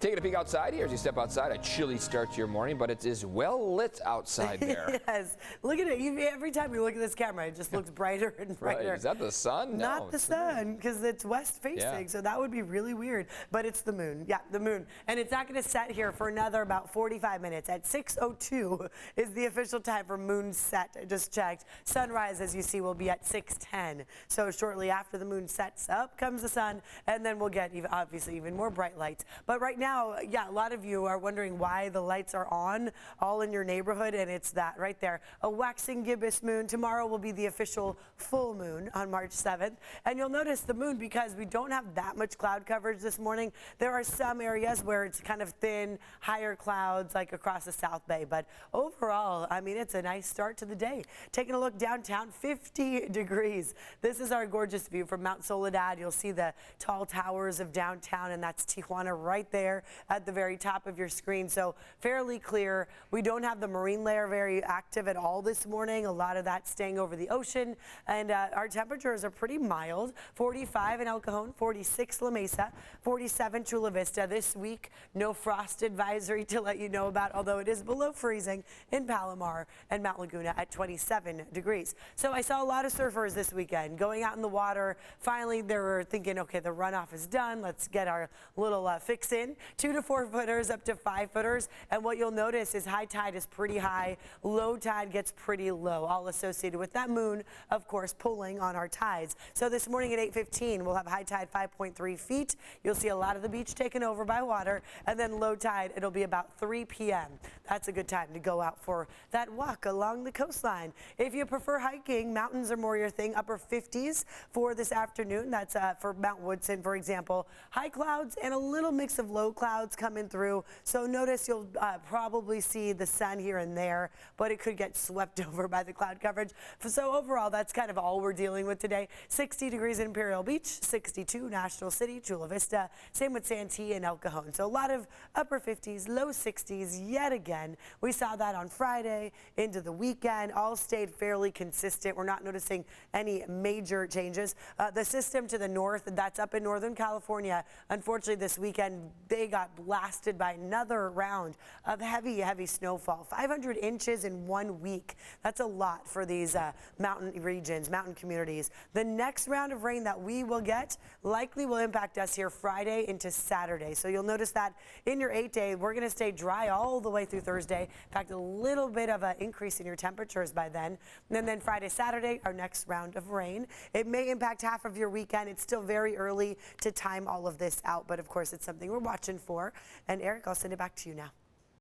Taking a peek outside here as you step outside. A chilly start to your morning, but it is well lit outside there. Yes. Look at it. Every time you look at this camera, it just looks brighter and brighter. Right. Is that the sun? No, Not the sun, because it's west facing, so that would be really weird. But it's the moon. Yeah, the moon. And it's not going to set here for another about 45 minutes. At 6:02 is the official time for moon set. I just checked. Sunrise, as you see, will be at 6:10. So shortly after the moon sets, up comes the sun, and then we'll get obviously even more bright lights. But right now, yeah, a lot of you are wondering why the lights are on all in your neighborhood, and it's that right there. A waxing gibbous moon. Tomorrow will be the official full moon on March 7th. And you'll notice the moon, because we don't have that much cloud coverage this morning, there are some areas where it's kind of thin, higher clouds like across the South Bay. But overall, I mean, it's a nice start to the day. Taking a look downtown, 50 degrees. This is our gorgeous view from Mount Soledad. You'll see the tall towers of downtown, and that's Tijuana right there at the very top of your screen. So fairly clear. We don't have the marine layer very active at all this morning. A lot of that staying over the ocean, and our temperatures are pretty mild. 45 in El Cajon, 46 La Mesa, 47 Chula Vista. This week, no frost advisory to let you know about, although it is below freezing in Palomar and Mount Laguna at 27 degrees. So I saw a lot of surfers this weekend going out in the water. Finally, they were thinking, okay, the runoff is done. Let's get our little fix in. 2 to 4 footers up to 5 footers. And what you'll notice is high tide is pretty high. Low tide gets pretty low, all associated with that moon, of course, pulling on our tides. So this morning at 8:15, we'll have high tide 5.3 feet. You'll see a lot of the beach taken over by water. And then low tide, it'll be about 3 p.m. That's a good time to go out for that walk along the coastline. If you prefer hiking, mountains are more your thing. Upper 50s for this afternoon. That's for Mount Woodson, for example. High clouds and a little mix of low clouds coming through. So notice you'll probably see the sun here and there, but it could get swept over by the cloud coverage. So overall, that's kind of all we're dealing with today. 60 degrees in Imperial Beach, 62 National City, Chula Vista. Same with Santee and El Cajon. So a lot of upper 50s, low 60s yet again. We saw that on Friday into the weekend. All stayed fairly consistent. We're not noticing any major changes. The system to the north, that's up in Northern California. Unfortunately, this weekend, they got blasted by another round of heavy snowfall. 500 inches in 1 week. That's a lot for these mountain regions, mountain communities. The next round of rain that we will get likely will impact us here Friday into Saturday. So you'll notice that in your 8-day, we're going to stay dry all the way through Thursday. In fact, a little bit of an increase in your temperatures by then. And then Friday, Saturday, our next round of rain. It may impact half of your weekend. It's still very early to time all of this out, but of course, it's something we're watching for. And Eric, I'll send it back to you now.